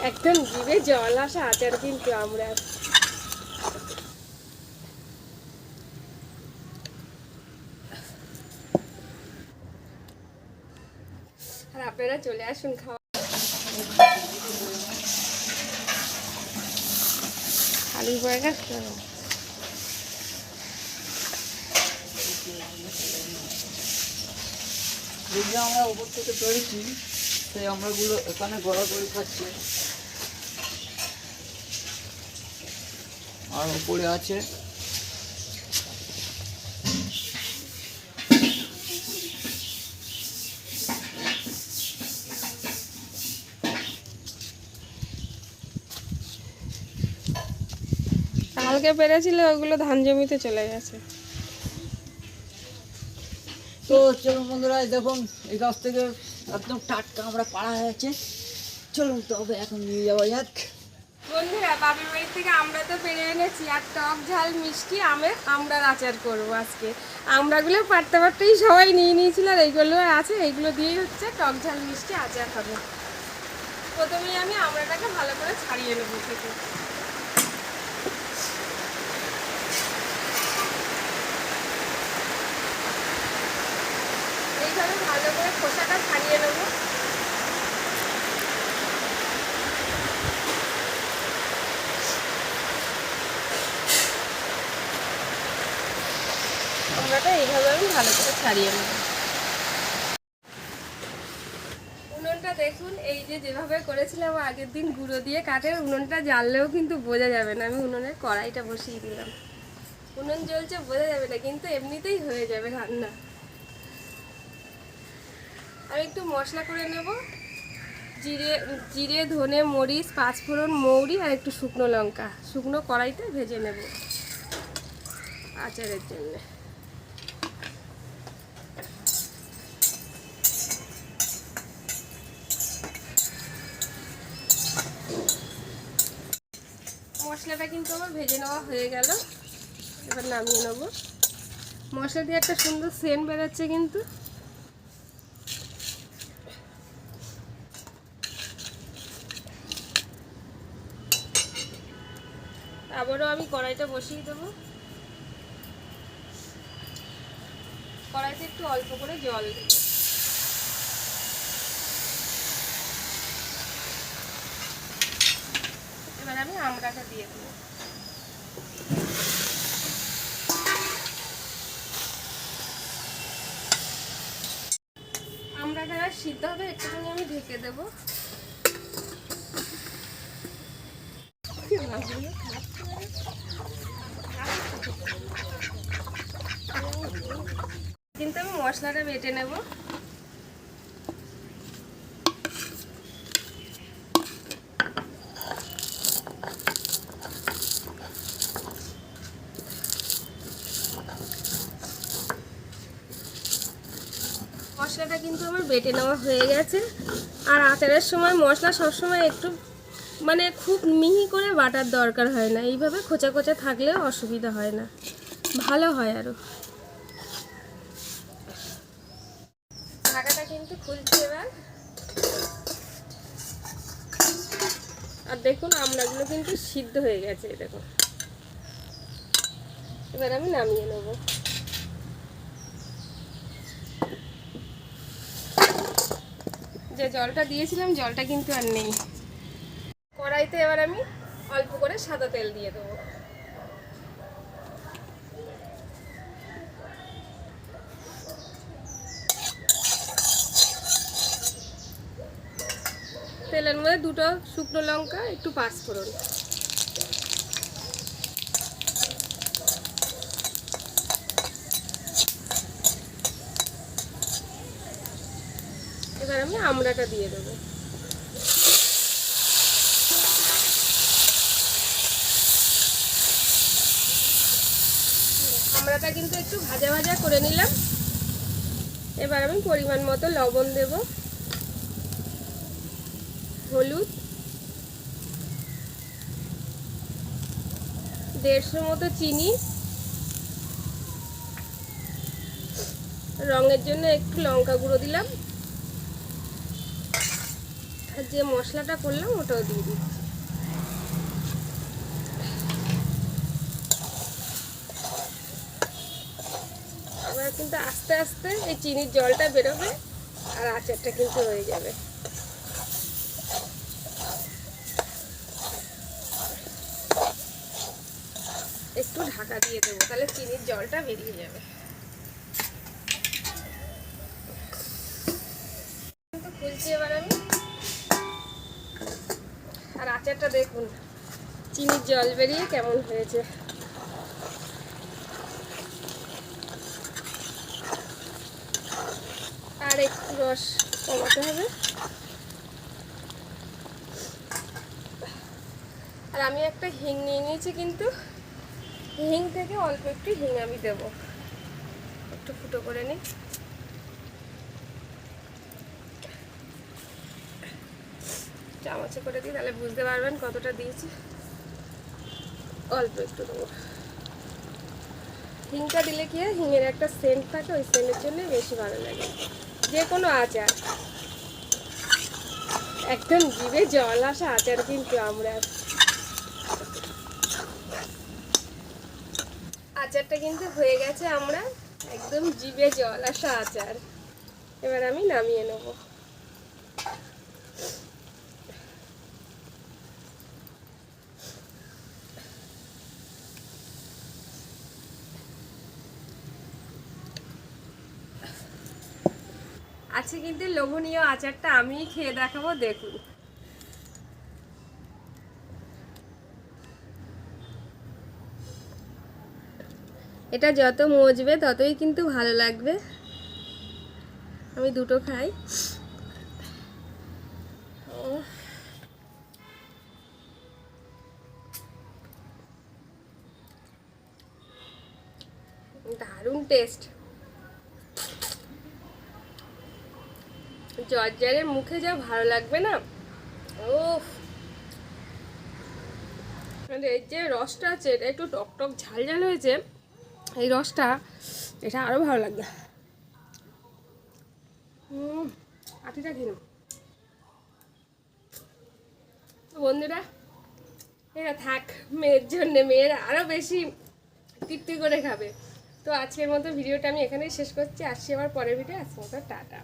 একদম জিভে জল আসা আচার কিন্তু আমরা। আর আপনারা চলে আসুন খাওয়া। আলু পরোটা আমরা উপর থেকে চড়েছি, সেই আমরাগুলো এখানে গড়াগড়ি খাচ্ছে। আর উপরে আছে কালকে পেরেছিল, ওগুলো ধান জমিতে চলে গেছে। তো চলুন বন্ধুরা, দেখুন এই গাছ থেকে একদম টাটকা আমরা পাড়া হয়েছে। চলুন তবে এখন নিয়ে যাওয়া যাক। বন্ধুরা, বাপের বাড়ি থেকে আমরা তো পেরে এনেছি, আর টক ঝাল মিষ্টি আমের আমড়ার আচার করবো আজকে। আমড়াগুলো পারতে পারতেই সবাই নিয়ে নিয়েছিল, আর এইগুলো আছে, এইগুলো দিয়েই হচ্ছে টক ঝাল মিষ্টি আচার হবে। প্রথমেই আমি আমড়াটাকে ভালো করে ছাড়িয়ে নেবো থেকে। এইভাবে ভালো করে খোসাটা ছাড়িয়ে নেবো। আমড়াটা এইভাবে আমি ভালো করে ছাড়িয়ে নেব। উনুনটা দেখুন, এই যে যেভাবে করেছিলাম আগের দিন গুঁড়ো দিয়ে কাঠের, উনুনটা জ্বাললেও কিন্তু বোঝা যাবে না। আমি উনুনের কড়াইটা বসিয়ে দিলাম। উনুন জ্বলছে বোঝা যাবে না, কিন্তু এমনিতেই হয়ে যাবে রান্না। আর একটু মশলা করে নেব। জিরে, ধনে, মরিচ, পাঁচফোড়ন, মৌরি আর একটু শুকনো লঙ্কা শুকনো কড়াইতে ভেজে নেব আচারের জন্য। মশলাটা কিন্তু আমার ভেজে নেওয়া হয়ে গেল। এবার নামিয়ে নেব। মশলা দিয়ে একটা সুন্দর সেন্ট বেরোচ্ছে কিন্তু। আবারও আমি কড়াইটা বসিয়ে দেবো। কড়াইতে একটু অল্প করে জল দেবো। এবার আমি আমড়াটা দিয়ে দেবো। আমড়াটা সিদ্ধ হবে, একটুখানি আমি ঢেকে দেবো। কিন্তু আমি মশলাটা বেটে নেব। মশলাটা কিন্তু আমার বেটে নেওয়া হয়ে গেছে। আর আচারের সময় মশলা সবসময় একটু মানে খুব মিহি করে বাটার দরকার হয় না, এইভাবে খোঁচা খোঁচা থাকলেও অসুবিধা হয় না, ভালো হয় আরও। ঢাকাটা কিন্তু খুলছে এবার। আর দেখুন আমড়াগুলো কিন্তু সিদ্ধ হয়ে গেছে, দেখুন। এবার আমি নামিয়ে নেব। যে জলটা দিয়েছিলাম, জলটা কিন্তু আর নেই। কড়াইতে এবার আমি অল্প করে সাদা তেল দিয়ে দেবো। তেলের মধ্যে দুটো শুকনো লঙ্কা, একটু পাঁচফোড়ন। এবার আমি আমড়াটা দিয়ে দেবো। আমড়াটা কিন্তু একটু ভাজা ভাজা করে নিলাম। এবার আমি পরিমাণ মতো লবণ দেব, হলুদ, 150 মতো চিনি, রঙের জন্য একটু লঙ্কা গুঁড়ো দিলাম, আর যে মশলাটা করলাম ওটাও দিয়ে দিচ্ছি। এবার কিন্তু আস্তে আস্তে এই চিনির জলটা বেরোবে আর আচারটা কিন্তু হয়ে যাবে। একটু ঢাকা দিয়ে দেবো, তাহলে চিনির জলটা বেরিয়ে যাবে। খুলছি এবার আমি। আর আচারটা দেখুন চিনির জল বেরিয়ে কেমন হয়েছে। আর একটু রস কমাতে হবে। আর আমি একটা হিং নিয়ে নিয়েছি, কিন্তু হিং থেকে অল্প একটু হিং আমি দেবো। একটু ফুটো করে নিই। চামচে করে দিই, তাহলে বুঝতে পারবেন কতটা দিয়েছি। অল্প একটু দেবো। হিংটা দিলে কি হয়, হিঙের একটা সেন্ট থাকে, ওই সেন্টের জন্য বেশি ভালো লাগে যে কোনো আচার। একদম জিভে জল আসা আচার কিন্তু আমরা। আচারটা কিন্তু হয়ে গেছে, আমরা একদম জিভে জল আসা আচার। এবার আমি নামিয়ে নেব। আছে কিন্তু লোভনীয় আচারটা আমিই খেয়ে দেখাবো, দেখুন। এটা যত মজবে ততই কিন্তু ভালো লাগবে। আমি দুটো খাই। দারুণ টেস্ট। জর্জারের মুখে যা ভালো লাগবে না। ওফ, এর যে রসটা আছে এটা একটু টক টক ঝাল ঝাল হয়েছে। এই রসটা, এটা আরো ভালো লাগবে। আটিটা খেয়ে নেব। বন্ধুরা, এটা থাক মেয়ের জন্যে, মেয়েরা আরো বেশি তৃপ্তি করে খাবে। তো আজকের মতো ভিডিওটা আমি এখানেই শেষ করছি। আসছি আবার পরের ভিডিও। আজকের মতো টাটা।